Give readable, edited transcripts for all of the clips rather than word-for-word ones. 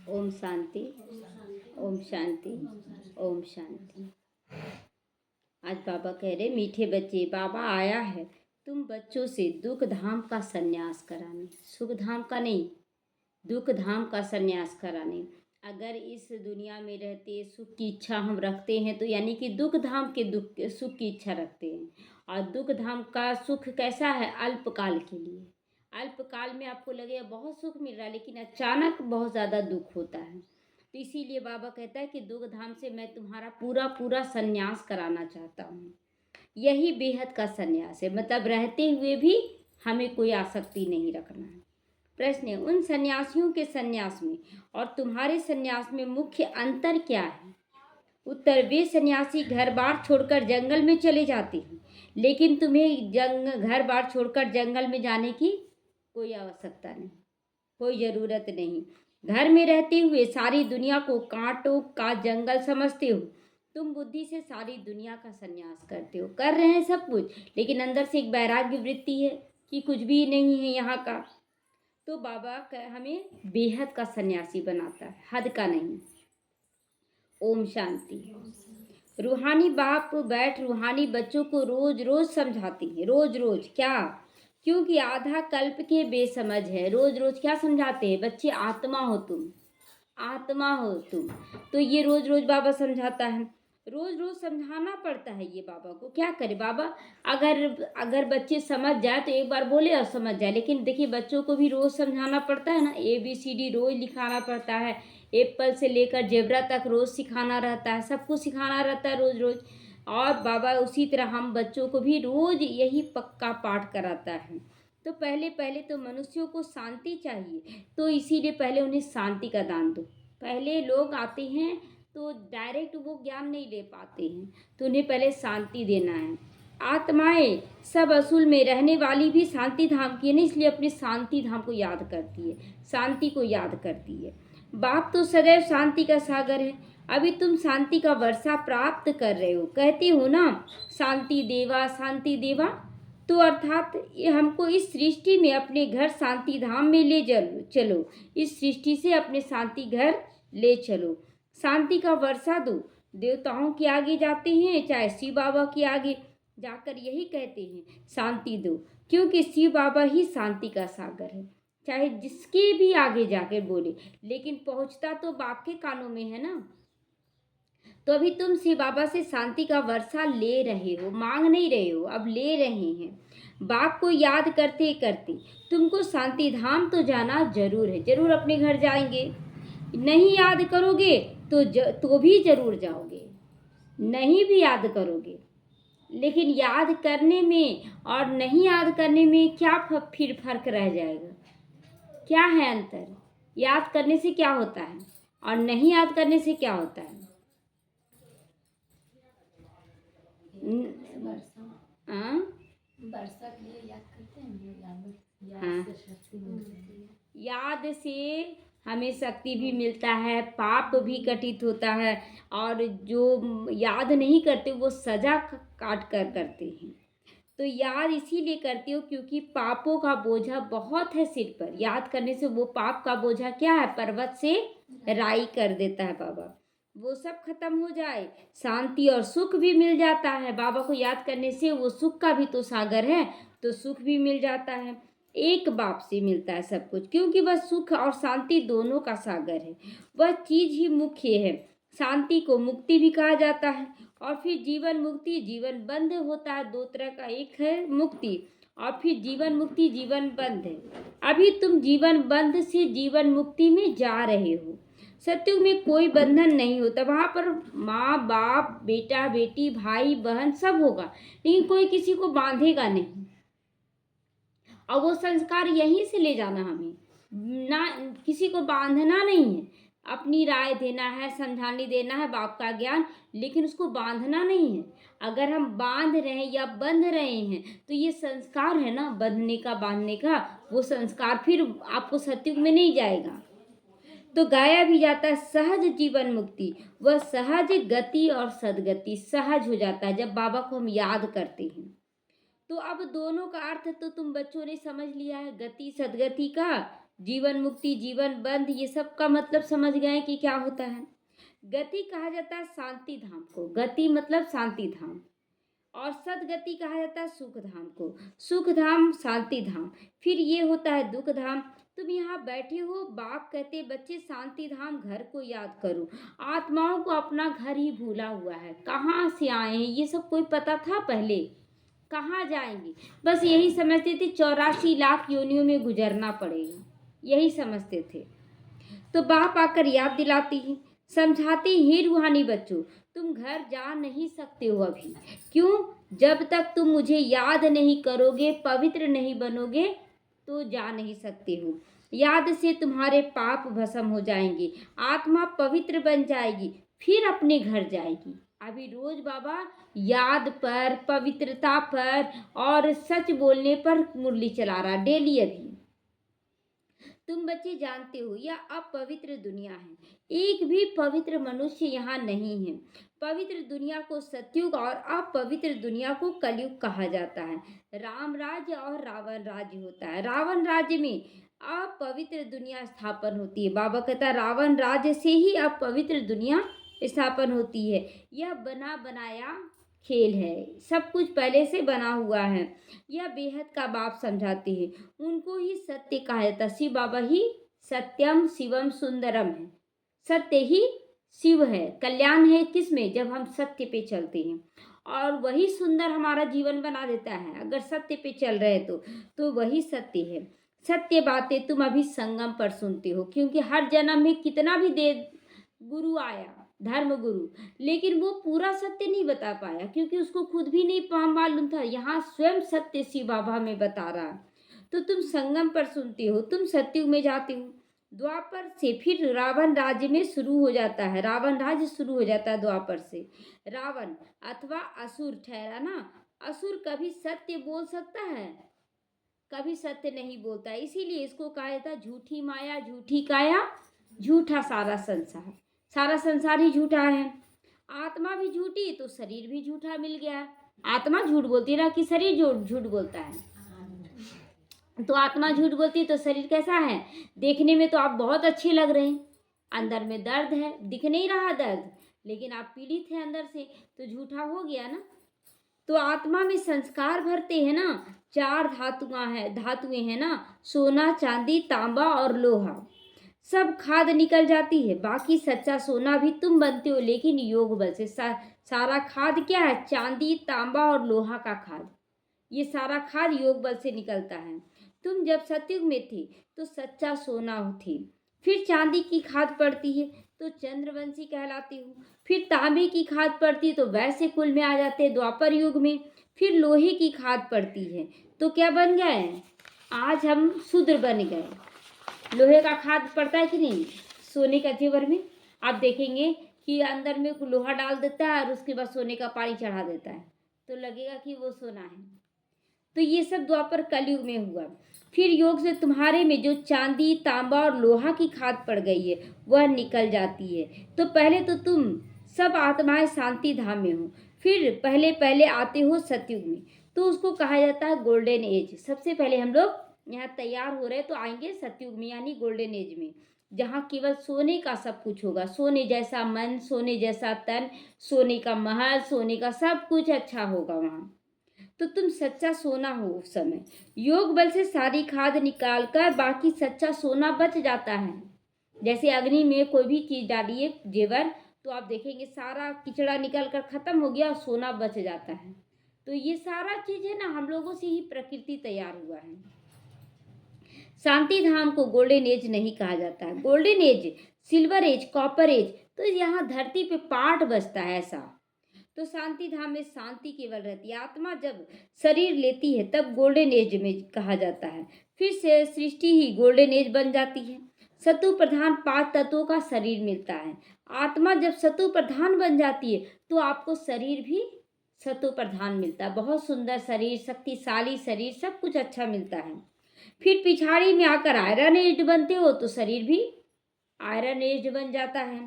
ओम शांति, ओम शांति, ओम शांति। आज बाबा कह रहे, मीठे बच्चे, बाबा आया है तुम बच्चों से दुख धाम का संन्यास कराने, सुख धाम का नहीं, दुख धाम का संन्यास कराने। अगर इस दुनिया में रहते सुख की इच्छा हम रखते हैं तो यानी कि दुख धाम के सुख की इच्छा रखते हैं। और दुख धाम का सुख कैसा है? अल्पकाल के लिए। अल्पकाल में आपको लगेगा बहुत सुख मिल रहा है, लेकिन अचानक बहुत ज़्यादा दुख होता है। तो इसीलिए बाबा कहता है कि दुख धाम से मैं तुम्हारा पूरा पूरा संन्यास कराना चाहता हूँ। यही बेहद का संन्यास है, मतलब रहते हुए भी हमें कोई आसक्ति नहीं रखना है। प्रश्न है, उन सन्यासियों के संन्यास में और तुम्हारे संन्यास में मुख्य अंतर क्या है? उत्तर, वे सन्यासी घर बार छोड़कर जंगल में चले जाते हैं, लेकिन तुम्हें घर बार छोड़कर जंगल में जाने की कोई आवश्यकता नहीं, कोई ज़रूरत नहीं। घर में रहते हुए सारी दुनिया को कांटों का जंगल समझते हो। तुम बुद्धि से सारी दुनिया का संन्यास करते हो, कर रहे हैं सब कुछ, लेकिन अंदर से एक वैराग्य वृत्ति है कि कुछ भी नहीं है यहाँ का। तो बाबा हमें बेहद का सन्यासी बनाता है, हद का नहीं। ओम शांति। रूहानी बाप बैठ रूहानी बच्चों को रोज रोज समझाते हैं, रोज रोज। क्या? क्योंकि आधा कल्प के बेसमझ है। रोज रोज क्या समझाते हैं? बच्चे आत्मा हो तुम, आत्मा हो तुम। तो ये रोज रोज बाबा समझाता है, रोज रोज समझाना पड़ता है ये बाबा को। क्या करे बाबा? अगर अगर बच्चे समझ जाए तो एक बार बोले और समझ जाए, लेकिन देखिए बच्चों को भी रोज समझाना पड़ता है ना। ABCD रोज लिखाना पड़ता है, एप्पल से लेकर जेब्रा तक रोज सिखाना रहता है, सबको सिखाना रहता है रोज रोज। और बाबा उसी तरह हम बच्चों को भी रोज यही पक्का पाठ कराता है। तो पहले पहले तो मनुष्यों को शांति चाहिए, तो इसीलिए पहले उन्हें शांति का दान दो। पहले लोग आते हैं तो डायरेक्ट वो ज्ञान नहीं ले पाते हैं, तो उन्हें पहले शांति देना है। आत्माएं सब असूल में रहने वाली भी शांति धाम की है ना, इसलिए अपने शांति धाम को याद करती है, शांति को याद करती है। बाप तो सदैव शांति का सागर है। अभी तुम शांति का वर्षा प्राप्त कर रहे हो, कहते हो ना शांति देवा, शांति देवा। तो अर्थात ये हमको इस सृष्टि में अपने घर शांति धाम में ले चलो, इस सृष्टि से अपने शांति घर ले चलो। शांति का वर्षा दो। देवताओं के आगे जाते हैं, चाहे शिव बाबा के आगे जाकर यही कहते हैं शांति दो, क्योंकि शिव बाबा ही शांति का सागर है। चाहे जिसके भी आगे जाकर बोले, लेकिन पहुंचता तो बाप के कानों में है ना। तो अभी तुम शिव बाबा से शांति का वर्षा ले रहे हो, मांग नहीं रहे हो, अब ले रहे हैं। बाप को याद करते करते तुमको शांति धाम तो जाना जरूर है, जरूर अपने घर जाएंगे। नहीं याद करोगे तो भी जरूर जाओगे, नहीं भी याद करोगे। लेकिन याद करने में और नहीं याद करने में क्या फिर फर्क रह जाएगा? क्या है अंतर? याद करने से क्या होता है और नहीं याद करने से क्या होता है? हाँ, याद से हमें शक्ति भी मिलता है, पाप भी कटित होता है। और जो याद नहीं करते वो सजा काट कर करते हैं। तो याद इसीलिए करते हो क्योंकि पापों का बोझा बहुत है सिर पर। याद करने से वो पाप का बोझा क्या है? पर्वत से राई कर देता है बाबा, वो सब खत्म हो जाए, शांति और सुख भी मिल जाता है। बाबा को याद करने से वो सुख का भी तो सागर है, तो सुख भी मिल जाता है। एक बाप से मिलता है सब कुछ, क्योंकि वह सुख और शांति दोनों का सागर है। वह चीज ही मुख्य है। शांति को मुक्ति भी कहा जाता है। और फिर जीवन मुक्ति, जीवन बंध होता है। दो तरह का, एक है मुक्ति और फिर जीवन मुक्ति, जीवन बंध है। अभी तुम जीवन बंध से जीवन मुक्ति में जा रहे हो। सत्युग में कोई बंधन नहीं होता, वहाँ पर माँ बाप, बेटा बेटी, भाई बहन सब होगा, लेकिन कोई किसी को बांधेगा नहीं। और वो संस्कार यहीं से ले जाना हमें, ना किसी को बांधना नहीं है। अपनी राय देना है, समझाने देना है बाप का ज्ञान, लेकिन उसको बांधना नहीं है। अगर हम बांध रहे हैं या बंध रहे हैं तो ये संस्कार है ना बंधने का, बांधने का, वो संस्कार फिर आपको सत्युग में नहीं जाएगा। तो गाया भी जाता है सहज जीवन मुक्ति। वह सहज गति और सदगति सहज हो जाता है जब बाबा को हम याद करते हैं। तो अब दोनों का अर्थ तो तुम बच्चों ने समझ लिया है, गति सदगति का। जीवन मुक्ति, जीवन बंध, ये सब का मतलब समझ गए कि क्या होता है। गति कहा जाता है शांति धाम को, गति मतलब शांति धाम। और सदगति कहा जाता है सुख धाम को, सुख धाम शांति धाम। फिर ये होता है दुख धाम। तुम यहाँ बैठे हो, बाप कहते बच्चे शांति धाम घर को याद करो। आत्माओं को अपना घर ही भूला हुआ है, कहाँ से आए हैं ये सब कोई पता था पहले, कहाँ जाएंगे, बस यही समझते थे 84 लाख योनियों में गुजरना पड़ेगा, यही समझते थे। तो बाप आकर याद दिलाती है, समझाती ही रूहानी बच्चों, तुम घर जा नहीं सकते हो अभी। क्यों? जब तक तुम मुझे याद नहीं करोगे, पवित्र नहीं बनोगे, तो जा नहीं सकते हो। याद से तुम्हारे पाप भस्म हो जाएंगे, आत्मा पवित्र बन जाएगी, फिर अपने घर जाएगी। अभी रोज बाबा याद पर, पवित्रता पर और सच बोलने पर मुरली चला रहा डेली। अभी तुम बच्चे जानते हो यह अपवित्र दुनिया है, एक भी पवित्र मनुष्य यहाँ नहीं है। पवित्र दुनिया को सतयुग और अपवित्र दुनिया को कलयुग कहा जाता है। राम राज्य और रावण राज्य होता है। रावण राज्य में अपवित्र दुनिया स्थापन होती है। बाबा कहता है रावण राज्य से ही अपवित्र दुनिया स्थापन होती है। यह बना बनाया खेल है, सब कुछ पहले से बना हुआ है। यह बेहद का बाप समझाते हैं, उनको ही सत्य कहा जाता है। शिव बाबा ही सत्यम शिवम सुंदरम है, सत्य ही शिव है, कल्याण है किसमें? जब हम सत्य पे चलते हैं, और वही सुंदर हमारा जीवन बना देता है। अगर सत्य पे चल रहे तो वही सत्य है। सत्य बातें तुम अभी संगम पर सुनते हो, क्योंकि हर जन्म में कितना भी दे गुरु आया, धर्म गुरु, लेकिन वो पूरा सत्य नहीं बता पाया, क्योंकि उसको खुद भी नहीं मालूम था। यहाँ स्वयं सत्य शिव बाबा में बता रहा है। तो तुम संगम पर सुनते हो, तुम सत्युग में जाते हो। द्वापर से फिर रावण राज्य में शुरू हो जाता है, रावण राज्य शुरू हो जाता है द्वापर से। रावण अथवा असुर ठहरा ना, असुर कभी सत्य बोल सकता है? कभी सत्य नहीं बोलता, इसीलिए इसको कहा जाता है झूठी माया, झूठी काया, झूठा सारा संसार। सारा संसार ही झूठा है। आत्मा भी झूठी तो शरीर भी झूठा मिल गया। आत्मा झूठ बोलती ना कि शरीर झूठ बोलता है। तो आत्मा झूठ बोलती तो शरीर कैसा है? देखने में तो आप बहुत अच्छे लग रहे हैं, अंदर में दर्द है, दिख नहीं रहा दर्द, लेकिन आप पीड़ित हैं अंदर से, तो झूठा हो गया ना। तो आत्मा में संस्कार भरते हैं ना, 4 धातुएं हैं ना, सोना, चांदी, तांबा और लोहा। सब खाद निकल जाती है। बाकी सच्चा सोना भी तुम बनते हो, लेकिन योग बल से। सारा खाद क्या है? चांदी, तांबा और लोहा का खाद, ये सारा खाद योग बल से निकलता है। तुम जब सतयुग में थे तो सच्चा सोना थे, फिर चांदी की खाद पड़ती है तो चंद्रवंशी कहलाते हो, फिर तांबे की खाद पड़ती है तो वैसे कुल में आ जाते हैं द्वापर युग में, फिर लोहे की खाद पड़ती है तो क्या बन गए? आज हम शूद्र बन गए। लोहे का खाद पड़ता है कि नहीं सोने का जेवर में? आप देखेंगे कि अंदर में लोहा डाल देता है और उसके बाद सोने का पानी चढ़ा देता है, तो लगेगा कि वो सोना है। तो ये सब द्वापर कलयुग में हुआ। फिर योग से तुम्हारे में जो चांदी, तांबा और लोहा की खाद पड़ गई है वह निकल जाती है। तो पहले तो तुम सब आत्माएं शांति धाम में हो, फिर पहले पहले आते हो सतयुग में, तो उसको कहा जाता है गोल्डन एज। सबसे पहले हम लोग यहाँ तैयार हो रहे तो आएंगे सतयुग में, यानी गोल्डन एज में, जहाँ केवल सोने का सब कुछ होगा। सोने जैसा मन, सोने जैसा तन, सोने का महल, सोने का सब कुछ अच्छा होगा वहाँ। तो तुम सच्चा सोना हो उस समय। योग बल से सारी खाद निकाल कर बाकी सच्चा सोना बच जाता है। जैसे अग्नि में कोई भी चीज़ डालिए जेवर, तो आप देखेंगे सारा किचड़ा निकल कर खत्म हो गया और सोना बच जाता है। तो ये सारा चीज़ है ना, हम लोगों से ही प्रकृति तैयार हुआ है। शांति धाम को गोल्डन एज नहीं कहा जाता है। Golden age, silver age, copper age, तो यहाँ धरती पे पार्ट बचता है ऐसा। तो शांति धाम में शांति केवल रहती है। आत्मा जब शरीर लेती है तब गोल्डन एज में कहा जाता है। फिर से सृष्टि ही गोल्डन एज बन जाती है। सतु प्रधान 5 तत्वों का शरीर मिलता है। आत्मा जब सतु प्रधान बन जाती है तो आपको शरीर भी सतु प्रधान मिलता है। बहुत सुंदर शरीर, शक्तिशाली शरीर, सब कुछ अच्छा मिलता है। फिर पिछाड़ी में आकर आयरन एज बनते हो तो शरीर भी आयरन एज बन जाता है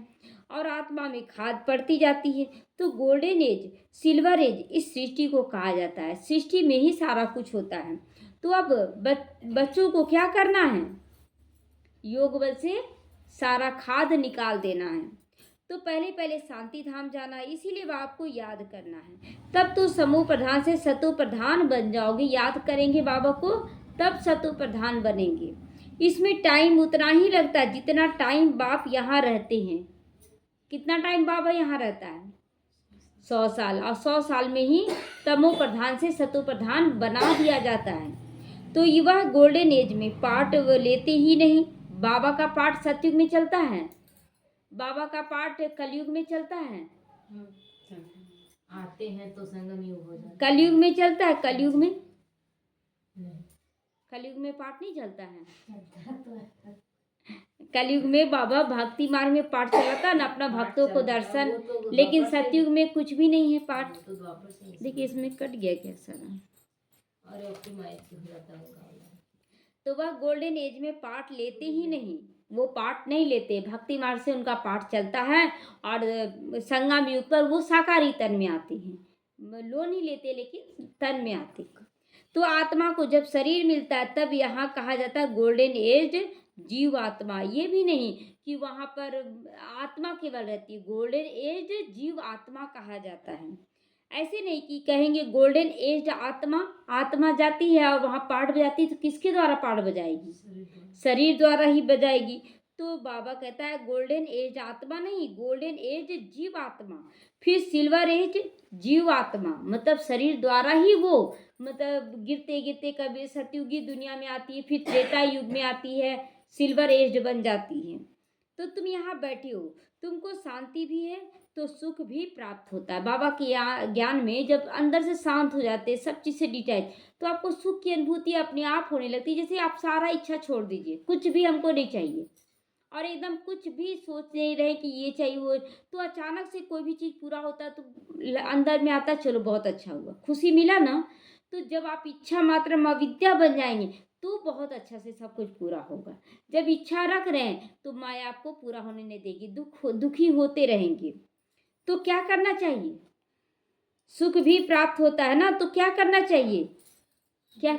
और आत्मा में खाद पड़ती जाती है। तो गोल्डन एज, सिल्वर एज इस सृष्टि को कहा जाता है। सृष्टि में ही सारा कुछ होता है। तो अब बच्चों को क्या करना है? योग बल से सारा खाद निकाल देना है। तो पहले पहले शांति धाम जाना है, इसीलिए वो आपको याद करना है। तब तो समूह प्रधान से सतु प्रधान बन जाओगे। याद करेंगे बाबा को तब सतु प्रधान बनेंगे। इसमें टाइम उतना ही लगता है जितना टाइम बाप यहाँ रहते हैं। कितना टाइम बाबा यहाँ रहता है? 100 साल। और 100 साल में ही तमो प्रधान से सतु प्रधान बना दिया जाता है। तो युवा गोल्डन एज में पार्ट लेते ही नहीं। बाबा का पार्ट सतयुग में चलता है, बाबा का पार्ट कलयुग में चलता है। आते हैं तो संगम युग हो जाता है। कलयुग में चलता है, कलयुग में कलयुग में पाठ नहीं चलता है। कलयुग में बाबा भक्ति मार्ग में पाठ चलाता है ना, अपना भक्तों को दर्शन। लेकिन सतयुग में कुछ भी नहीं है पाठ। देखिए इसमें कट गया क्या सारा, अरे ऑप्टिमाइज हो जाता होगा। तो वह गोल्डन एज में पाठ लेते ही नहीं, वो पाठ नहीं लेते। भक्ति मार्ग से उनका पाठ चलता है और संगम युग पर वो साकारी तन में आते हैं। लो नहीं लेते लेकिन तन में आते। तो आत्मा को जब शरीर मिलता है तब यहाँ कहा जाता है गोल्डन एज जीव आत्मा। ये भी नहीं कि वहाँ पर आत्मा केवल रहती है, गोल्डन एज जीव आत्मा कहा जाता है। ऐसे नहीं कि कहेंगे गोल्डन एज आत्मा, आत्मा जाती है और वहाँ पाठ बजाती है तो किसके द्वारा पाठ बजाएगी? शरीर द्वारा ही बजाएगी। तो बाबा कहता है गोल्डन एज आत्मा नहीं, गोल्डन एज जीव आत्मा। फिर सिल्वर एज जीव आत्मा, मतलब शरीर द्वारा ही वो मतलब गिरते गिरते कभी सतयुगी दुनिया में आती है, फिर त्रेता युग में आती है, सिल्वर एज बन जाती है। तो तुम यहाँ बैठे हो, तुमको शांति भी है तो सुख भी प्राप्त होता है। बाबा के ज्ञान में जब अंदर से शांत हो जाते हैं, सब चीज़ से डिटैच, तो आपको सुख की अनुभूति अपने आप होने लगती है। जैसे आप सारा इच्छा छोड़ दीजिए, कुछ भी हमको नहीं चाहिए और एकदम कुछ भी सोच नहीं रहे कि ये चाहिए वो, तो अचानक से कोई भी चीज़ पूरा होता है तो अंदर में आता चलो बहुत अच्छा हुआ, खुशी मिला ना। तो जब आप इच्छा मात्र अविद्या बन जाएंगे तो बहुत अच्छा से सब कुछ पूरा होगा। जब इच्छा रख रहे हैं तो माया आपको पूरा होने नहीं देगी, दुखी होते रहेंगे। तो क्या करना चाहिए? सुख भी प्राप्त होता है ना, तो क्या करना चाहिए? क्या?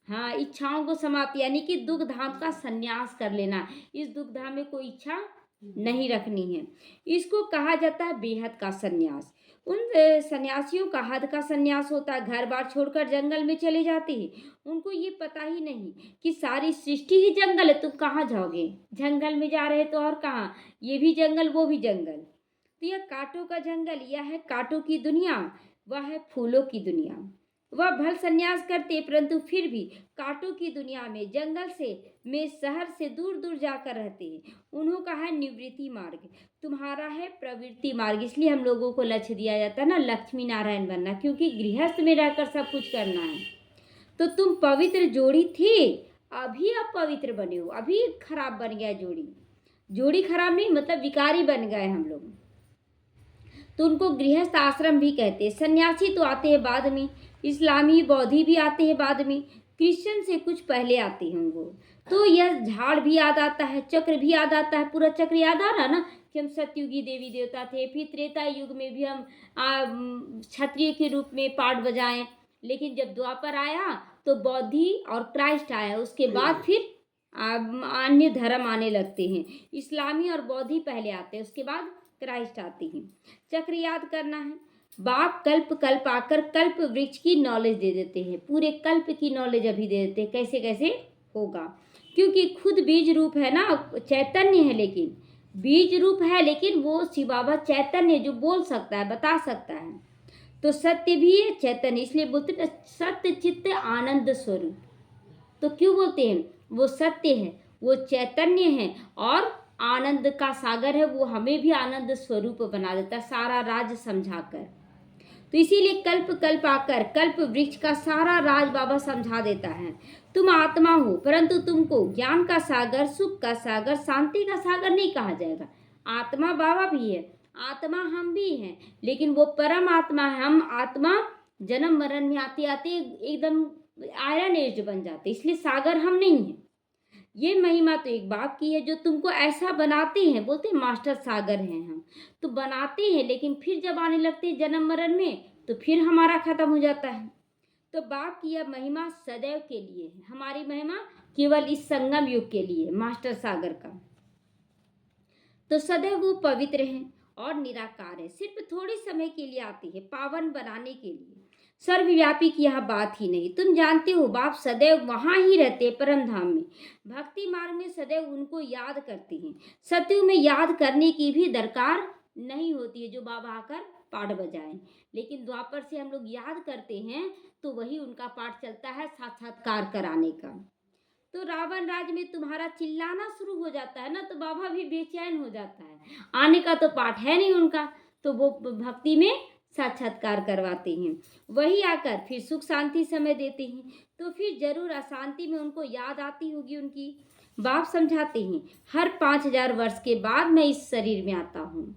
हाँ, इच्छाओं को समाप्ति, यानी कि दुख धाम का संन्यास कर लेना। इस दुख धाम में कोई इच्छा नहीं रखनी है। इसको कहा जाता है बेहद का संन्यास। उन सन्यासियों का हद का संन्यास होता है, घर बार छोड़कर जंगल में चले जाते हैं। उनको ये पता ही नहीं कि सारी सृष्टि ही जंगल है, तुम कहाँ जाओगे? जंगल में जा रहे तो और कहाँ, ये भी जंगल वो भी जंगल। तो यह कांटों का जंगल, यह है कांटों की दुनिया, वह है फूलों की दुनिया। वह भल संन्यास करते परंतु फिर भी कांटों की दुनिया में जंगल से में शहर से दूर दूर जाकर रहते हैं। उन्हों का है निवृत्ति मार्ग, तुम्हारा है प्रवृत्ति मार्ग। इसलिए हम लोगों को लक्ष्य दिया जाता है ना लक्ष्मी नारायण बनना, क्योंकि गृहस्थ में रहकर सब कुछ करना है। तो तुम पवित्र जोड़ी थे, अभी आप पवित्र बने हो, अभी खराब बन गया जोड़ी। जोड़ी खराब नहीं मतलब विकारी बन गए हम लोग। तो उनको गृहस्थ आश्रम भी कहते हैं। सन्यासी तो आते हैं बाद में, इस्लामी बौद्धि भी आते हैं बाद में, क्रिश्चियन से कुछ पहले आते हैं वो। तो यह झाड़ भी याद आता है, चक्र भी याद आता है, पूरा चक्र याद आ रहा ना कि हम सतयुगी देवी देवता थे, फिर त्रेता युग में भी हम क्षत्रिय के रूप में पाठ बजाएं। लेकिन जब द्वापर आया तो बौद्धि और क्राइस्ट आया, उसके बाद फिर अन्य धर्म आने लगते हैं। इस्लामी और बौद्धि पहले आते हैं, उसके बाद क्राइस्ट आती हैं। चक्र याद करना है। बाप कल्प कल्प आकर कल्प वृक्ष की नॉलेज दे देते हैं, पूरे कल्प की नॉलेज अभी दे देते हैं कैसे कैसे होगा, क्योंकि खुद बीज रूप है ना, चैतन्य है, लेकिन बीज रूप है लेकिन वो शिव बाबा चैतन्य जो बोल सकता है, बता सकता है। तो सत्य भी है चैतन्य, इसलिए बोलते हैं सत्य चित्त आनंद स्वरूप। तो क्यों बोलते हैं? वो सत्य है, वो चैतन्य है और आनंद का सागर है, वो हमें भी आनंद स्वरूप बना देता है सारा राज समझाकर। तो इसीलिए कल्प कल्प आकर कल्प वृक्ष का सारा राज बाबा समझा देता है। तुम आत्मा हो परंतु तुमको ज्ञान का सागर, सुख का सागर, शांति का सागर नहीं कहा जाएगा। आत्मा बाबा भी है, आत्मा हम भी हैं, लेकिन वो परम आत्मा है। हम आत्मा जन्म मरण में आते आते एकदम आयरन एज बन जाते, इसलिए सागर हम नहीं हैं। ये महिमा तो एक बाप की है जो तुमको ऐसा बनाते हैं, बोलते हैं मास्टर सागर हैं हम, तो बनाते हैं, लेकिन फिर जब आने लगते हैं जन्म मरण में तो फिर हमारा खत्म हो जाता है। तो बाप की यह महिमा सदैव के लिए है, हमारी महिमा केवल इस संगम युग के लिए मास्टर सागर का। तो सदैव वो पवित्र हैं और निराकार है, सिर्फ थोड़े समय के लिए आती है पावन बनाने के लिए। सर्वव्यापी की यह बात ही नहीं, तुम जानते हो बाप सदैव वहां ही रहते परम धाम में। भक्ति मार्ग में सदैव उनको याद करते हैं। सतयुग में याद करने की भी दरकार नहीं होती है, जो बाबा आकर पाठ बजाएं, लेकिन द्वापर से हम लोग याद करते हैं तो वही उनका पाठ चलता है साक्षात्कार कराने का। तो रावण राज में तुम्हारा चिल्लाना शुरू हो जाता है ना, तो बाबा भी बेचैन हो जाता है। आने का तो पाठ है नहीं उनका, तो वो भक्ति में साक्षात्कार करवाते हैं। वही आकर फिर सुख शांति समय देते हैं, तो फिर जरूर अशांति में उनको याद आती होगी उनकी। बाप समझाते हैं, हर 5000 वर्ष के बाद मैं इस शरीर में आता हूँ।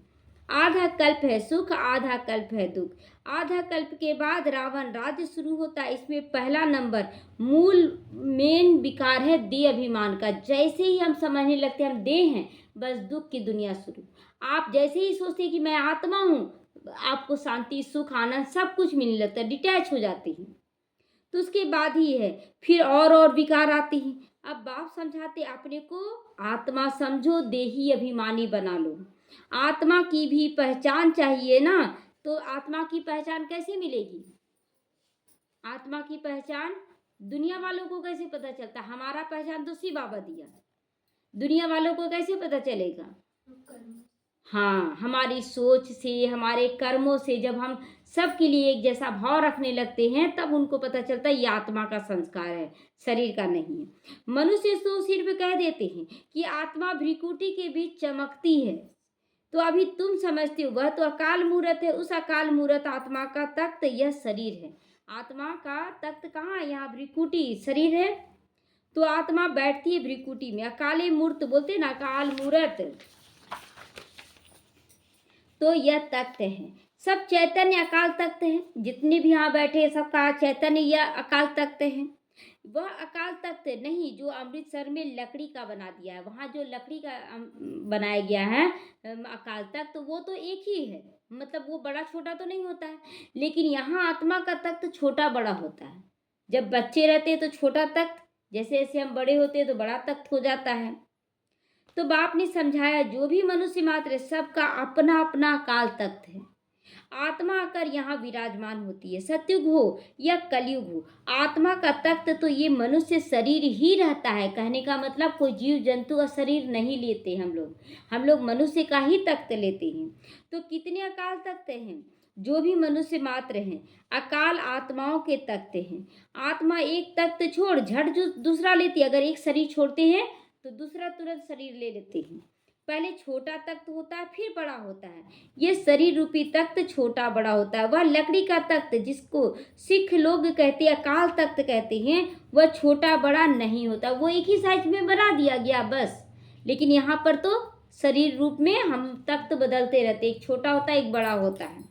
आधा कल्प है सुख, आधा कल्प है दुख। आधा कल्प के बाद रावण राज्य शुरू होता है। इसमें पहला नंबर मूल मेन विकार है देह अभिमान का। जैसे ही हम समझने लगते हैं हम देह हैं, बस दुख की दुनिया शुरू। आप जैसे ही सोचते हैं कि मैं आत्मा हूँ, आपको शांति सुख आनंद सब कुछ मिलने लगता है, डिटैच हो जाती है। तो उसके बाद ही है फिर और विकार आती हैं। अब बाप समझाते अपने को आत्मा समझो, देही अभिमानी बना लो। आत्मा की भी पहचान चाहिए ना, तो आत्मा की पहचान कैसे मिलेगी? आत्मा की पहचान दुनिया वालों को कैसे पता चलता? हमारा पहचान तो शिव बाबा दिया, दुनिया वालों को कैसे पता चलेगा? हाँ, हमारी सोच से, हमारे कर्मों से जब हम सबके लिए एक जैसा भाव रखने लगते हैं, तब उनको पता चलता है ये आत्मा का संस्कार है, शरीर का नहीं है। मनुष्य तो सिर्फ कह देते हैं कि आत्मा भ्रिकुटी के बीच चमकती है, तो अभी तुम समझते हो वह तो अकाल मूर्त है। उस अकाल मूर्त आत्मा का तख्त यह शरीर है। आत्मा का तख्त कहाँ है? यहाँ भ्रिकुटी शरीर है, तो आत्मा बैठती है भ्रिकुटी में। अकाले मूर्त बोलते ना, अकाल मूर्त, तो यह तख्त है। सब चैतन्य अकाल तख्त है, जितने भी यहाँ बैठे सबका चैतन्य यह अकाल तख्त है। वह अकाल तख्त नहीं जो अमृतसर में लकड़ी का बना दिया है, वहाँ जो लकड़ी का बनाया गया है अकाल तख्त, तो वो तो एक ही है, मतलब वो बड़ा छोटा तो नहीं होता है। लेकिन यहाँ आत्मा का तख्त छोटा बड़ा होता है। जब बच्चे रहते हैं तो छोटा तख्त, जैसे जैसे हम बड़े होते हैं तो बड़ा तख्त हो जाता है। तो बाप ने समझाया जो भी मनुष्य मात्र है सबका अपना अपना अकाल तख्त है। आत्मा आकर यहाँ विराजमान होती है, सतयुग हो या कलयुग हो, आत्मा का तख्त तो ये मनुष्य शरीर ही रहता है। कहने का मतलब कोई जीव जंतु का शरीर नहीं लेते हम लोग मनुष्य का ही तख्त लेते हैं। तो कितने अकाल तख्त हैं? जो भी मनुष्य मात्र हैं अकाल आत्माओं के तख्त हैं। आत्मा एक तख्त छोड़ झट जो दूसरा लेती है। अगर एक शरीर छोड़ते हैं तो दूसरा तुरंत शरीर ले लेते हैं। पहले छोटा तख्त होता है फिर बड़ा होता है। ये शरीर रूपी तख्त छोटा बड़ा होता है। वह लकड़ी का तख्त जिसको सिख लोग कहते हैं अकाल तख्त कहते हैं, वह छोटा बड़ा नहीं होता, वो एक ही साइज में बना दिया गया बस। लेकिन यहाँ पर तो शरीर रूप में हम तख्त बदलते रहते, एक छोटा होता है एक बड़ा होता है।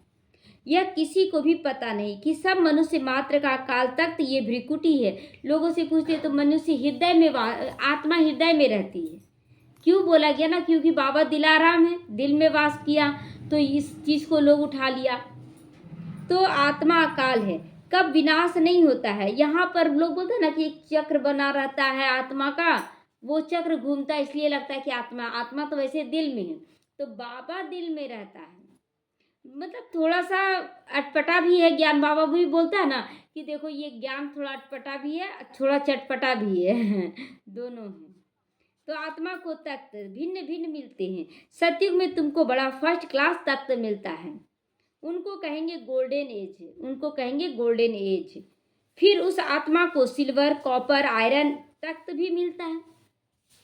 यह किसी को भी पता नहीं कि सब मनुष्य मात्र का अकाल तख्त ये भ्रिकुटी है। लोगों से पूछते तो मनुष्य हृदय में आत्मा हृदय में रहती है। क्यों बोला गया ना, क्योंकि बाबा दिलाराम है, दिल में वास किया, तो इस चीज़ को लोग उठा लिया। तो आत्मा अकाल है, कब विनाश नहीं होता है। यहाँ पर लोग बोलते हैं ना कि एक चक्र बना रहता है आत्मा का, वो चक्र घूमता है इसलिए लगता है कि आत्मा तो वैसे दिल में है। तो बाबा दिल में रहता है, मतलब थोड़ा सा अटपटा भी है ज्ञान। बाबा भी बोलता है ना कि देखो ये ज्ञान थोड़ा अटपटा भी है थोड़ा चटपटा भी है दोनों है। तो आत्मा को तख्त भिन्न भिन्न मिलते हैं। सतयुग में तुमको बड़ा फर्स्ट क्लास तख्त मिलता है, उनको कहेंगे गोल्डन एज, उनको कहेंगे गोल्डन एज। फिर उस आत्मा को सिल्वर कॉपर आयरन तख्त भी मिलता है।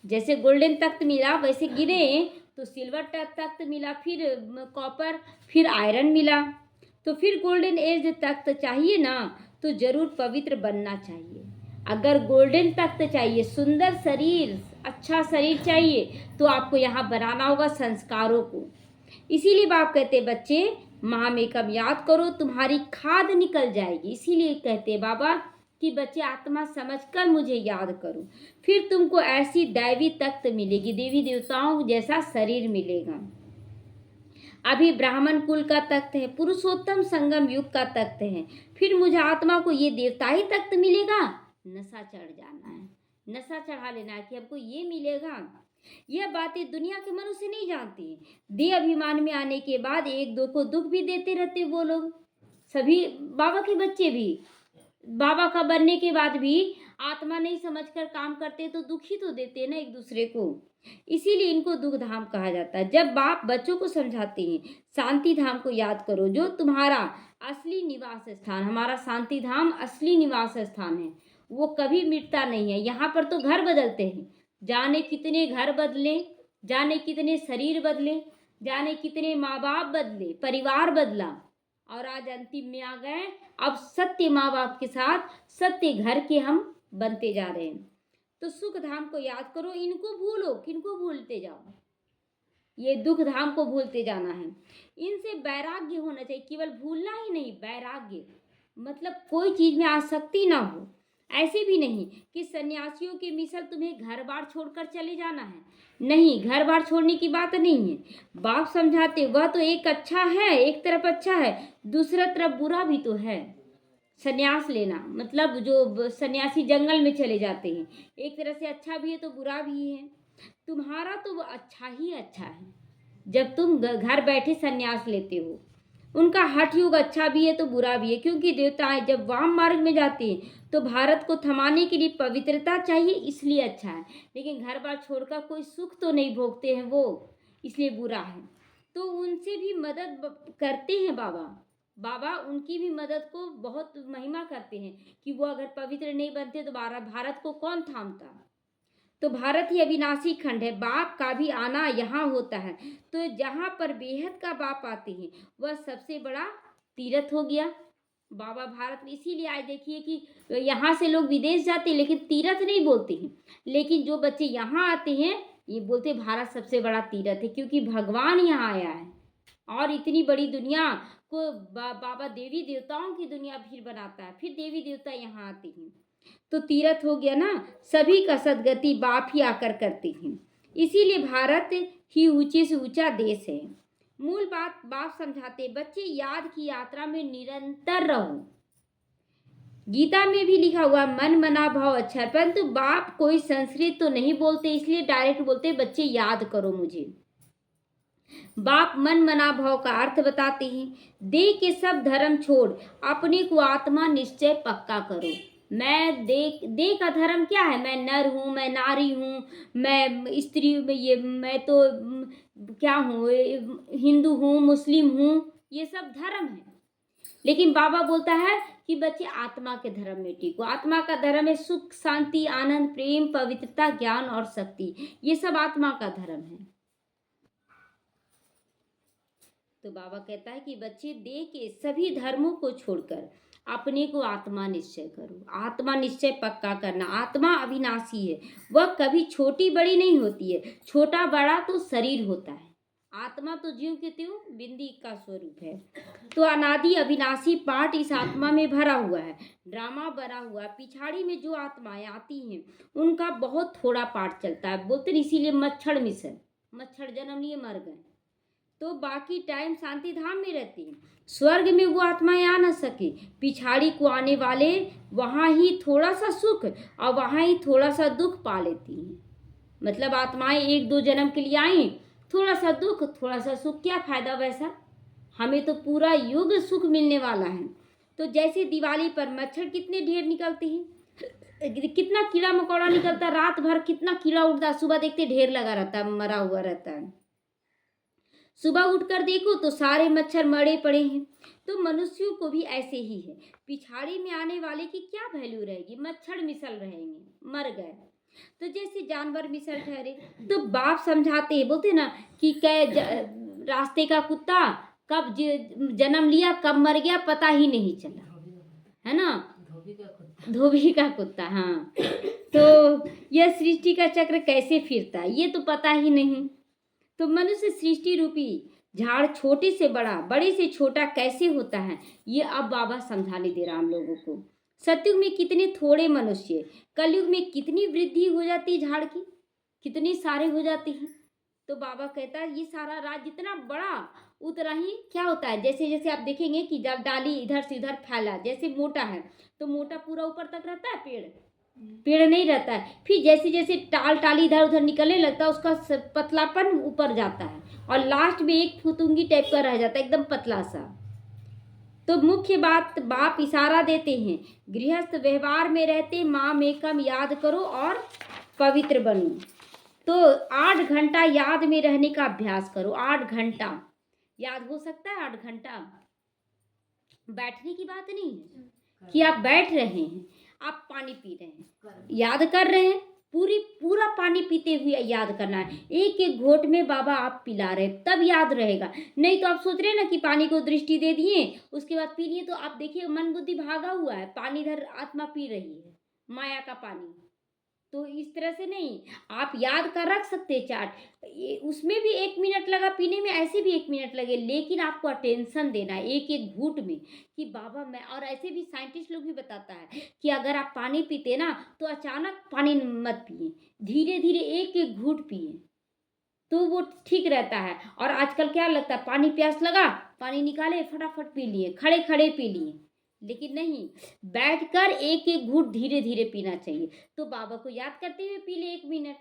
जैसे गोल्डन तख्त मिला वैसे गिने तो सिल्वर तख्त मिला, फिर कॉपर, फिर आयरन मिला। तो फिर गोल्डन एज तख्त चाहिए ना, तो जरूर पवित्र बनना चाहिए। अगर गोल्डन तख्त चाहिए, सुंदर शरीर, अच्छा शरीर चाहिए, तो आपको यहाँ बनाना होगा संस्कारों को। इसीलिए बाप कहते बच्चे महामेकम याद करो, तुम्हारी खाद निकल जाएगी। इसीलिए कहते बाबा कि बच्चे आत्मा समझकर मुझे याद करो, फिर तुमको ऐसी दैवी तख्त मिलेगी, देवी देवताओं जैसा शरीर मिलेगा। अभी ब्राह्मण कुल का तख्त है, पुरुषोत्तम संगम युग का तख्त है, फिर मुझे आत्मा को ये देवता ही तख्त मिलेगा। नशा चढ़ जाना है, नशा चढ़ा लेना कि हमको ये मिलेगा। यह बातें दुनिया के मनुष्य नहीं जानती। देह अभिमान में आने के बाद एक दो को दुख भी देते रहते वो लोग। सभी बाबा के बच्चे भी बाबा का बनने के बाद भी आत्मा नहीं समझकर काम करते तो दुख ही तो देते ना एक दूसरे को। इसीलिए इनको दुख धाम कहा जाता है। जब बाप बच्चों को समझाते हैं शांति धाम को याद करो जो तुम्हारा असली निवास स्थान, हमारा शांति धाम असली निवास स्थान है, वो कभी मिटता नहीं है। यहाँ पर तो घर बदलते हैं, जाने कितने घर बदले, जाने कितने शरीर बदले, जाने कितने माँ बाप बदले, परिवार बदला, और आज अंतिम में आ गए। अब सत्य माँ बाप के साथ सत्य घर के हम बनते जा रहे हैं। तो सुख धाम को याद करो, इनको भूलो, किनको भूलते जाओ, ये दुख धाम को भूलते जाना है। इनसे वैराग्य होना चाहिए, केवल भूलना ही नहीं, वैराग्य मतलब कोई चीज में आसक्ति ना हो। ऐसे भी नहीं कि सन्यासियों के मिसल तुम्हें घर बार छोड़कर चले जाना है, नहीं, घर बार छोड़ने की बात नहीं है। बाप समझाते वह तो एक अच्छा है, एक तरफ अच्छा है, दूसरा तरफ बुरा भी तो है। सन्यास लेना मतलब जो सन्यासी जंगल में चले जाते हैं, एक तरह से अच्छा भी है तो बुरा भी है। तुम्हारा तो वो अच्छा ही अच्छा है जब तुम घर बैठे सन्यास लेते हो। उनका हठ योग अच्छा भी है तो बुरा भी है, क्योंकि देवताएं जब वाम मार्ग में जाते हैं तो भारत को थमाने के लिए पवित्रता चाहिए, इसलिए अच्छा है। लेकिन घर बार छोड़कर कोई सुख तो नहीं भोगते हैं वो, इसलिए बुरा है। तो उनसे भी मदद करते हैं बाबा। बाबा उनकी भी मदद को बहुत महिमा करते हैं कि वो अगर पवित्र नहीं बनते तो भारत को कौन थामता। तो भारत ही अविनाशी खंड है, बाप का भी आना यहाँ होता है। तो जहाँ पर बेहद का बाप आते हैं वह सबसे बड़ा तीर्थ हो गया बाबा भारत में। इसीलिए आज देखिए कि यहाँ से लोग विदेश जाते हैं लेकिन तीर्थ नहीं बोलते हैं, लेकिन जो बच्चे यहाँ आते हैं ये बोलते भारत सबसे बड़ा तीर्थ है, क्योंकि भगवान यहाँ आया है। और इतनी बड़ी दुनिया को बाबा देवी देवताओं की दुनिया फिर बनाता है, फिर देवी देवता यहाँ आते हैं, तो तीर्थ हो गया ना। सभी का सदगति बाप ही आकर करते हैं, इसीलिए भारत ही ऊंचे से ऊंचा देश है। मूल बात बाप समझाते, बच्चे याद की यात्रा में निरंतर रहो। गीता में भी लिखा हुआ मन मना भाव अच्छा, परंतु बाप कोई संस्कृत तो नहीं बोलते, इसलिए डायरेक्ट बोलते बच्चे याद करो मुझे। बाप मन मना भाव का अर्थ बताते हैं, देह के सब धर्म छोड़ अपने को आत्मा निश्चय पक्का करो। मैं देह का धर्म क्या है, मैं नर हूँ, मैं नारी हूँ, मैं स्त्री, मैं तो क्या हूँ, हिंदू हूँ, मुस्लिम हूँ, ये सब धर्म है। लेकिन बाबा बोलता है कि बच्चे आत्मा के धर्म में टिको। आत्मा का धर्म है सुख, शांति, आनंद, प्रेम, पवित्रता, ज्ञान और शक्ति, ये सब आत्मा का धर्म है। तो बाबा कहता है कि बच्चे देह के सभी धर्मों को छोड़कर अपने को आत्मा निश्चय करो। आत्मा निश्चय पक्का करना। आत्मा अविनाशी है, वह कभी छोटी बड़ी नहीं होती है। छोटा बड़ा तो शरीर होता है, आत्मा तो ज्यों के त्यों बिंदी का स्वरूप है। तो अनादि अविनाशी पाठ इस आत्मा में भरा हुआ है, ड्रामा बना हुआ। पिछाड़ी में जो आत्माएं आती हैं उनका बहुत थोड़ा पाठ चलता है, बोलते इसीलिए मच्छर मिशन, मच्छर जन्म लिए मर गए, तो बाकी टाइम शांति धाम में रहती हैं। स्वर्ग में वो आत्माएं आ न सके, पिछाड़ी को आने वाले वहाँ ही थोड़ा सा सुख और वहाँ ही थोड़ा सा दुख पा लेती हैं। मतलब आत्माएं एक दो जन्म के लिए आई, थोड़ा सा दुख थोड़ा सा सुख, क्या फायदा वैसा, हमें तो पूरा युग सुख मिलने वाला है। तो जैसे दिवाली पर मच्छर कितने ढेर निकलते हैं, कितना कीड़ा मकोड़ा निकलता है, रात भर कितना कीड़ा उठता है, सुबह देखते ढेर लगा रहता है, मरा हुआ रहता है। सुबह उठकर देखो तो सारे मच्छर मरे पड़े हैं। तो मनुष्यों को भी ऐसे ही है, पिछाड़ी में आने वाले की क्या वैल्यू रहेगी, मच्छर मिसल रहेंगे, मर गए। तो जैसे जानवर मिसल ठहरे। तो बाप समझाते हैं, बोलते ना कि रास्ते का कुत्ता कब जन्म लिया कब मर गया पता ही नहीं चला, है ना, धोबी का कुत्ता। हाँ, तो यह सृष्टि का चक्र कैसे फिरता है ये तो पता ही नहीं। तो मनुष्य सृष्टि रूपी झाड़ छोटे से बड़ा, बड़े से छोटा कैसे होता है, ये अब बाबा समझाने दे रहा हम लोगों को। सतयुग में कितने थोड़े मनुष्य, कलयुग में कितनी वृद्धि हो जाती है झाड़ की, कितने सारे हो जाते हैं। तो बाबा कहता है ये सारा राज जितना बड़ा उतना ही क्या होता है, जैसे जैसे आप देखेंगे कि जब डाली इधर से इधर फैला, जैसे मोटा है तो मोटा पूरा ऊपर तक रहता है पेड़, पेड़ नहीं रहता है। फिर जैसे जैसे टाल टाली इधर उधर निकलने लगता है, उसका पतलापन ऊपर जाता है और लास्ट में एक फुतुंगी टाइप का रह जाता है, एकदम पतला सा। तो मुख्य बात बाप इशारा देते हैं, गृहस्थ व्यवहार में रहते माँ मेकम याद करो और पवित्र बनो। तो 8 घंटा याद में रहने का अभ्यास करो। 8 घंटा याद हो सकता है। 8 घंटा बैठने की बात नहीं है कि आप बैठ रहे हैं, आप पानी पी रहे हैं, याद कर रहे हैं, पूरा पानी पीते हुए याद करना है। एक एक घोट में बाबा आप पिला रहे, तब याद रहेगा। नहीं तो आप सोच रहे हैं ना कि पानी को दृष्टि दे दिए, उसके बाद पी लिए, तो आप देखिए मन बुद्धि भागा हुआ है, पानी इधर आत्मा पी रही है, माया का पानी। तो इस तरह से नहीं, आप याद कर रख सकते चार्ट, उसमें भी 1 मिनट लगा पीने में, ऐसे भी 1 मिनट लगे, लेकिन आपको अटेंशन देना है एक एक घूंट में कि बाबा मैं। और ऐसे भी साइंटिस्ट लोग भी बताता है कि अगर आप पानी पीते ना तो अचानक पानी मत पिए, धीरे धीरे एक एक घूंट पिए, तो वो ठीक रहता है। और आजकल क्या लगता है, पानी प्यास लगा, पानी निकाले फटाफट पी लिए, खड़े खड़े पी लिए, लेकिन नहीं, बैठकर एक एक घूंट धीरे धीरे पीना चाहिए। तो बाबा को याद करते हुए पी ले 1 मिनट।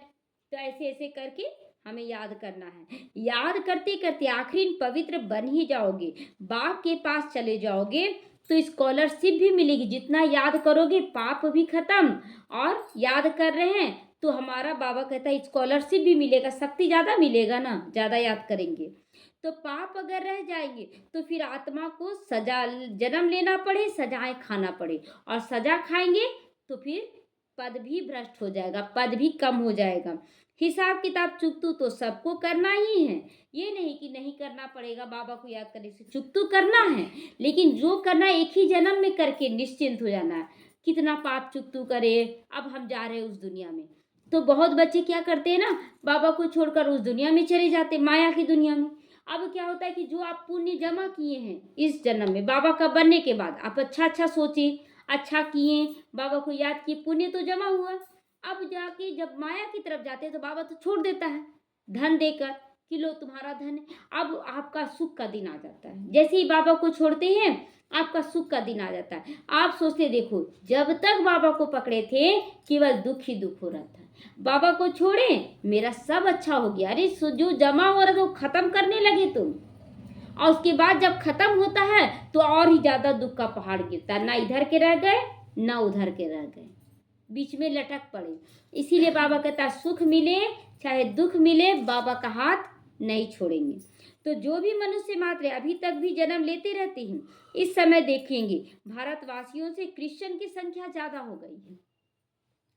तो ऐसे ऐसे करके हमें याद करना है। याद करते करते आखिर पवित्र बन ही जाओगे, बाप के पास चले जाओगे तो स्कॉलरशिप भी मिलेगी। जितना याद करोगे पाप भी खत्म, और याद कर रहे हैं तो हमारा बाबा कहता है स्कॉलरशिप भी मिलेगा, शक्ति ज़्यादा मिलेगा ना, ज़्यादा याद करेंगे। तो पाप अगर रह जाएंगे तो फिर आत्मा को सजा जन्म लेना पड़े, सजाएं खाना पड़े, और सजा खाएंगे तो फिर पद भी भ्रष्ट हो जाएगा, पद भी कम हो जाएगा। हिसाब किताब चुकतू तो सबको करना ही है, ये नहीं कि नहीं करना पड़ेगा, बाबा को याद करने से चुकतू करना है, लेकिन जो करना एक ही जन्म में करके निश्चिंत हो जाना है। कितना पाप चुकतू करे, अब हम जा रहे हैं उस दुनिया में। तो बहुत बच्चे क्या करते हैं ना, बाबा को छोड़कर उस दुनिया में चले जाते, माया की दुनिया में। अब क्या होता है कि जो आप पुण्य जमा किए हैं इस जन्म में, बाबा का बनने के बाद आप अच्छा अच्छा सोचे, अच्छा किए, बाबा को याद किए, पुण्य तो जमा हुआ। अब जाके जब माया की तरफ जाते हैं तो बाबा तो छोड़ देता है धन देकर कि लो तुम्हारा धन है। अब आपका सुख का दिन आ जाता है, जैसे ही बाबा को छोड़ते हैं आपका सुख का दिन आ जाता है। आप सोचते देखो, जब तक बाबा को पकड़े थे केवल दुख ही दुख हो रहा था, बाबा को छोड़े मेरा सब अच्छा हो गया। अरे जो जमा हो रहा था वो खत्म करने लगे तुम, और उसके बाद जब खत्म होता है तो और ही ज्यादा दुख का पहाड़ गिरता है, ना इधर के रह गए ना उधर के रह गए, बीच में लटक पड़े। इसीलिए बाबा कहता है सुख मिले चाहे दुख मिले बाबा का हाथ नहीं छोड़ेंगे। तो जो भी मनुष्य मात्र अभी तक भी जन्म लेते रहते हैं, इस समय देखेंगे भारतवासियों से क्रिश्चियन की संख्या ज्यादा हो गई है,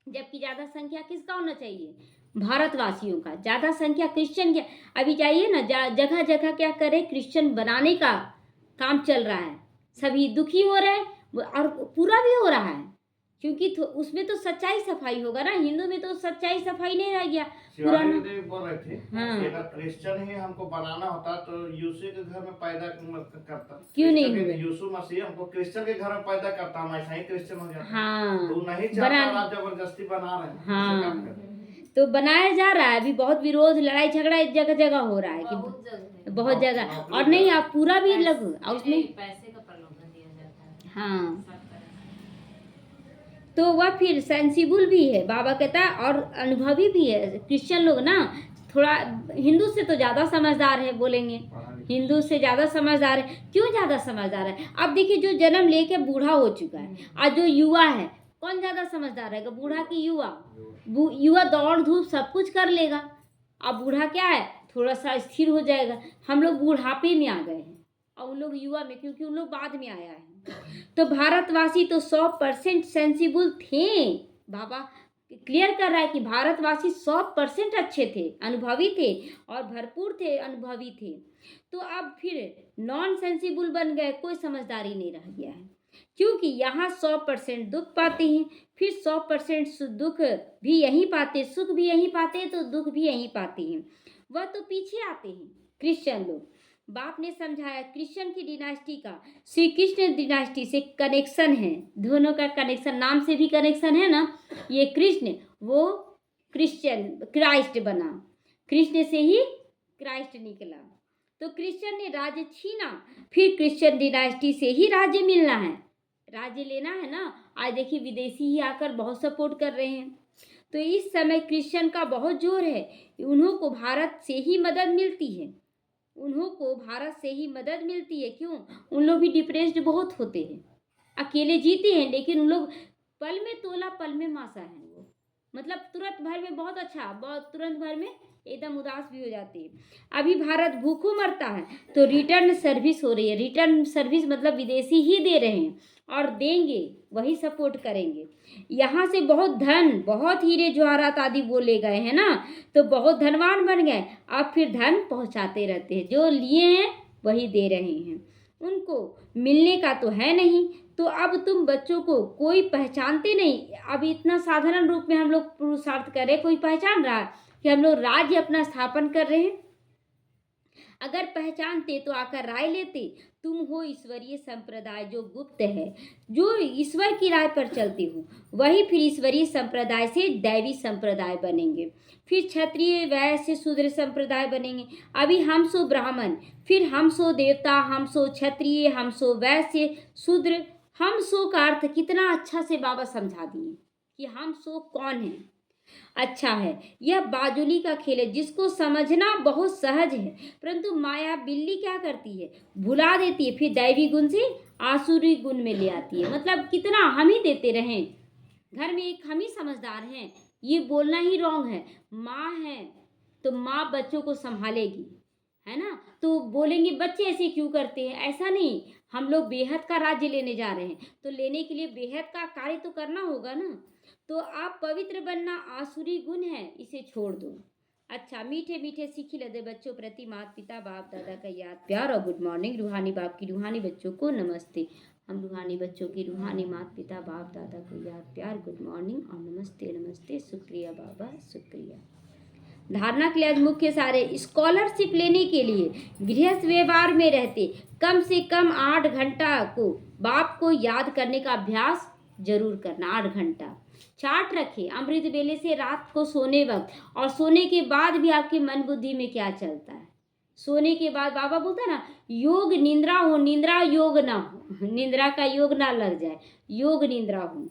जबकि ज्यादा संख्या किसका होना चाहिए, भारतवासियों का। ज्यादा संख्या क्रिश्चियन की। अभी जाइए ना, जगह जगह क्या करे, क्रिश्चियन बनाने का काम चल रहा है, सभी दुखी हो रहे हैं और पूरा भी हो रहा है, क्योंकि उसमें तो सच्चाई सफाई होगा ना, हिंदू में तो सच्चाई सफाई नहीं रह गया पुराना। बोल रहे थे कि अगर क्रिश्चियन ही हमको बनाना होता तो यीशु के घर में पैदा करता, क्यों नहीं हुआ? यीशु मसीह हमको क्रिश्चियन के घर में पैदा करता, हम ऐसा ही क्रिश्चियन हो जाता। हाँ, तो नहीं चाहता, आप जबरदस्ती बना रहे हैं। हाँ, तो बनाया जा रहा है, अभी बहुत विरोध लड़ाई झगड़ा इस जगह जगह हो रहा है कि बहुत जगह। और नहीं, आप पूरा भी लगो उसमें पैसे का प्रलोभन दिया जाता है। हाँ, तो वह फिर सेंसिबल भी है, बाबा कहता है, और अनुभवी भी है। क्रिश्चियन लोग ना थोड़ा हिंदू से तो ज़्यादा समझदार है, बोलेंगे हिंदू से ज़्यादा समझदार है। क्यों ज़्यादा समझदार है? अब देखिए, जो जन्म लेके बूढ़ा हो चुका है और जो युवा है, कौन ज़्यादा समझदार रहेगा, बूढ़ा की युवा? युवा दौड़ धूप सब कुछ कर लेगा, अब बूढ़ा क्या है, थोड़ा सा स्थिर हो जाएगा। हम लोग बूढ़ापे में आ गए हैं और उन लोग युवा में, क्योंकि उन लोग बाद में आया है। तो भारतवासी तो 100% सेंसिबल थे। बाबा क्लियर कर रहा है कि भारतवासी 100% अच्छे थे, अनुभवी थे और भरपूर थे, अनुभवी थे। तो अब फिर नॉन सेंसिबल बन गए, कोई समझदारी नहीं रह गया है, क्योंकि यहाँ 100% दुख पाते हैं, फिर 100% दुख भी यहीं पाते, सुख भी यहीं पाते, तो दुख भी यहीं पाते हैं। वह तो पीछे आते हैं क्रिश्चियन लोग। बाप ने समझाया क्रिश्चियन की डिनास्टी का श्री कृष्ण डिनास्टी से कनेक्शन है, दोनों का कनेक्शन, नाम से भी कनेक्शन है ना। ये कृष्ण, वो क्रिश्चियन, क्राइस्ट बना, कृष्ण से ही क्राइस्ट निकला। तो क्रिश्चियन ने राज्य छीना, फिर क्रिश्चियन डिनास्टी से ही राज्य मिलना है, राज्य लेना है ना, आज देखिए विदेशी ही आकर बहुत सपोर्ट कर रहे हैं। तो इस समय क्रिश्चियन का बहुत जोर है, उन्हों को भारत से ही मदद मिलती है, उन्हों को भारत से ही मदद मिलती है। क्यों? उन लोग भी डिप्रेस्ड बहुत होते हैं, अकेले जीते हैं, लेकिन उन लोग पल में तोला पल में मासा है। वो मतलब तुरंत भर में बहुत अच्छा, बहुत तुरंत भर में एकदम उदास भी हो जाते हैं। अभी भारत भूखों मरता है तो रिटर्न सर्विस हो रही है। रिटर्न सर्विस मतलब विदेशी ही दे रहे हैं और देंगे, वही सपोर्ट करेंगे। यहाँ से बहुत धन, बहुत हीरे जवाहरात आदि वो ले गए हैं ना, तो बहुत धनवान बन गए। अब फिर धन पहुँचाते रहते हैं, जो लिए हैं वही दे रहे हैं, उनको मिलने का तो है नहीं। तो अब तुम बच्चों को कोई पहचानते नहीं। अब इतना साधारण रूप में हम लोग पुरुषार्थ कर रहे, कोई पहचान रहा है कि हम लोग राज्य अपना स्थापन कर रहे हैं? अगर पहचानते तो आकर राय लेते। तुम हो ईश्वरीय संप्रदाय जो गुप्त है, जो ईश्वर की राय पर चलते हो, वही फिर ईश्वरीय संप्रदाय से दैवी संप्रदाय बनेंगे, फिर क्षत्रिय वैश्य शूद्र संप्रदाय बनेंगे। अभी हम सो ब्राह्मण, फिर हम सो देवता, हम सो क्षत्रिय, हम सो वैश्य शूद्र। हम सो का अर्थ कितना अच्छा से बाबा समझा दिए कि हम सो कौन है। अच्छा है, यह बाजुली का खेल है जिसको समझना बहुत सहज है, परंतु माया बिल्ली क्या करती है, भुला देती है, फिर दैवी गुण से आसुरी गुण में ले आती है। मतलब कितना हम ही देते रहें, घर में एक हम ही समझदार हैं, ये बोलना ही रॉन्ग है। माँ है तो माँ बच्चों को संभालेगी, है ना, तो बोलेंगे बच्चे ऐसे क्यों करते हैं, ऐसा नहीं। हम लोग बेहद का राज्य लेने जा रहे हैं, तो लेने के लिए बेहद का कार्य तो करना होगा ना। तो आप पवित्र बनना आसुरी गुण है, इसे छोड़ दो। अच्छा, मीठे मीठे सीखी लदे बच्चों प्रति माता पिता बाप दादा का याद प्यार और गुड मॉर्निंग। रूहानी बाप की रूहानी बच्चों को नमस्ते। हम रूहानी बच्चों की रूहानी माता पिता बाप दादा को याद प्यार गुड मॉर्निंग और नमस्ते नमस्ते, शुक्रिया बाबा शुक्रिया। धारणा के लिए आज मुख्य सारे स्कॉलरशिप लेने के लिए गृहस्थ व्यवहार में रहते कम से कम 8 घंटा को बाप को याद करने का अभ्यास जरूर करना। 8 घंटा चार्ट रखें अमृत बेले से रात को सोने वक्त, और सोने के बाद भी आपके मन बुद्धि में क्या चलता है। सोने के बाद बाबा बोलता है ना, योग निंद्रा हो, निंद्रा योग ना हो, निंद्रा का योग ना लग जाए, योग निंद्रा हो।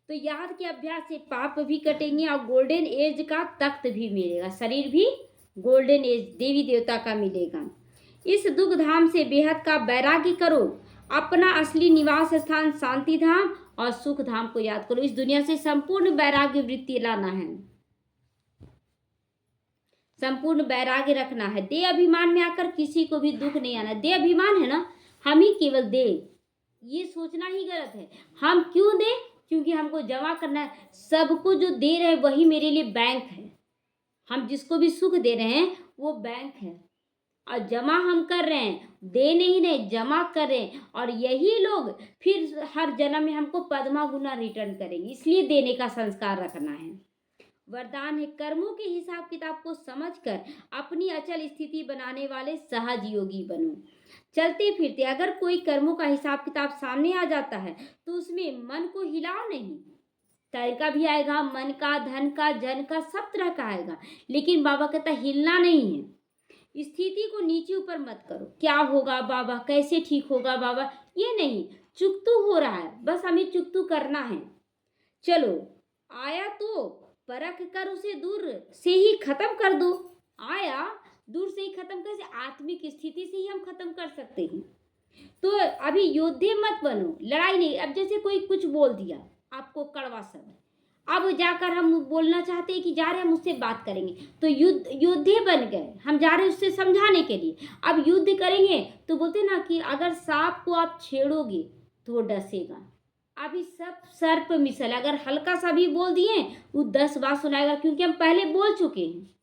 तो याद के अभ्यास से पाप भी कटेंगे और गोल्डन एज का तख्त भी मिलेगा, शरीर भी गोल्डन एज देवी देवता का मिलेगा। इस दुख धाम से बेहद का वैराग्य करो, अपना असली निवास स्थान शांति धाम और सुख धाम को याद करो। इस दुनिया से संपूर्ण वैराग्य वृत्ति लाना है, संपूर्ण वैराग्य रखना है। दे अभिमान में आकर किसी को भी दुख नहीं आना। दे अभिमान है ना, हम ही केवल दे, ये सोचना ही गलत है। हम क्यों दे? क्योंकि हमको जमा करना है। सबको जो दे रहे हैं वही मेरे लिए बैंक है। हम जिसको भी सुख दे रहे हैं वो बैंक है, और जमा हम कर रहे हैं, दे नहीं रहे, जमा कर रहे हैं। और यही लोग फिर हर जन्म में हमको पद्मा गुना रिटर्न करेंगे। इसलिए देने का संस्कार रखना है। वरदान है, कर्मों के हिसाब किताब को समझकर अपनी अचल स्थिति बनाने वाले सहज योगी बनो। चलते फिरते अगर कोई कर्मों का हिसाब किताब सामने आ जाता है तो उसमें मन को हिलाओ नहीं। तरीका भी आएगा, मन का, धन का, जन का, सब तरह का आएगा, लेकिन बाबा कहता हिलना नहीं है। स्थिति को नीचे ऊपर मत करो, क्या होगा बाबा, कैसे ठीक होगा बाबा, ये नहीं। चुकतू हो रहा है, बस हमें चुकतू करना है। चलो आया तो परख कर उसे दूर से ही खत्म कर दो। आया दूर से ही खत्म, कैसे? आत्मिक स्थिति से ही हम खत्म कर सकते हैं। तो अभी योद्धे मत बनो, लड़ाई नहीं। अब जैसे कोई कुछ बोल दिया आपको कड़वा शब्द, अब जाकर हम बोलना चाहते हैं कि जा रहे हैं, हम उससे बात करेंगे, तो योद्धे बन गए, हम जा रहे हैं उससे समझाने के लिए। अब युद्ध करेंगे तो बोलते ना कि अगर सांप को आप छेड़ोगे तो वो डसेगा। अभी सब सर्प मिसल, अगर हल्का सा भी बोल दिए वो 10 बार सुनाएगा, क्योंकि हम पहले बोल चुके हैं।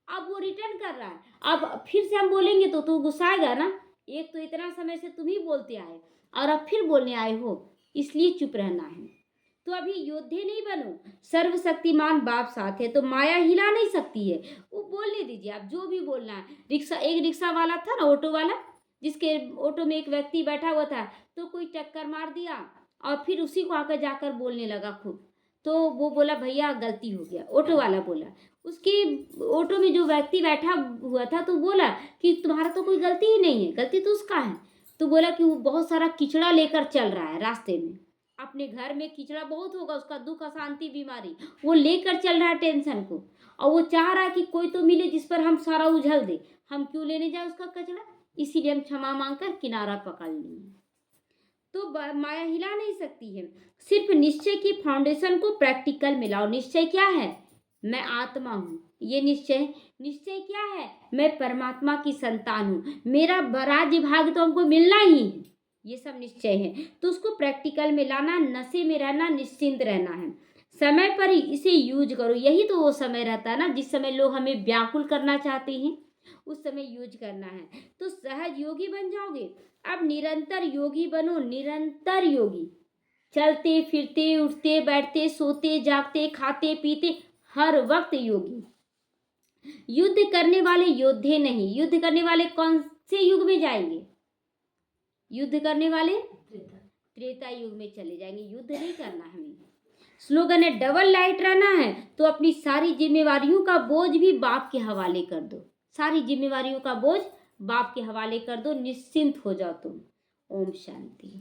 अब वो रिटर्न कर रहा है, अब फिर से हम बोलेंगे तो तू गुस्साएगा ना। एक तो इतना समय से तुम ही बोलते आए और अब फिर बोलने आए हो, इसलिए चुप रहना है। तो अभी योद्धे नहीं बनो, सर्वशक्तिमान बाप साथ है तो माया हिला नहीं सकती है। वो बोलने दीजिए, आप जो भी बोलना है। एक रिक्शा वाला था ना, ऑटो वाला, जिसके ऑटो में एक व्यक्ति बैठा हुआ था, तो कोई टक्कर मार दिया और फिर उसी को आकर जाकर बोलने लगा खूब। तो वो बोला भैया गलती हो गया, ऑटो वाला बोला। उसके ऑटो में जो व्यक्ति बैठा हुआ था तो बोला कि तुम्हारा तो कोई गलती ही नहीं है, गलती तो उसका है। तो बोला कि वो बहुत सारा किचड़ा लेकर चल रहा है रास्ते में, अपने घर में कीचड़ा बहुत होगा, उसका दुख अशांति बीमारी, वो लेकर चल रहा है टेंशन को, और वो चाह रहा है कि कोई तो मिले जिस पर हम सारा उझल दे, हम क्यों लेने जाए उसका कचरा, इसीलिए हम क्षमा मांगकर किनारा पकड़ लिए। तो माया हिला नहीं सकती है। सिर्फ निश्चय की फाउंडेशन को प्रैक्टिकल में लाओ। निश्चय क्या है? मैं आत्मा हूँ, ये निश्चय। निश्चय क्या है? मैं परमात्मा की संतान हूँ, मेरा राज्य भाग तो हमको मिलना ही है, ये सब निश्चय है। तो उसको प्रैक्टिकल में लाना, नशे में रहना, निश्चिंत रहना है। समय पर ही इसे यूज करो। यही तो वो समय रहता है ना जिस समय लोग हमें व्याकुल करना चाहते हैं, उस समय यूज करना है, तो सहज योगी बन जाओगे। अब निरंतर योगी बनो, निरंतर योगी, चलते फिरते, उठते बैठते, सोते जागते, खाते पीते, हर वक्त योगी। युद्ध करने वाले योद्धे नहीं। युद्ध करने वाले कौन से युग में जाएंगे? युद्ध करने वाले त्रेता युग में चले जाएंगे। युद्ध नहीं करना हमें। स्लोगन है डबल लाइट रहना है तो अपनी सारी जिम्मेवारियों का बोझ भी बाप के हवाले कर दो। सारी जिम्मेवारियों का बोझ बाप के हवाले कर दो, निश्चिंत हो जाओ तुम। ओम शांति।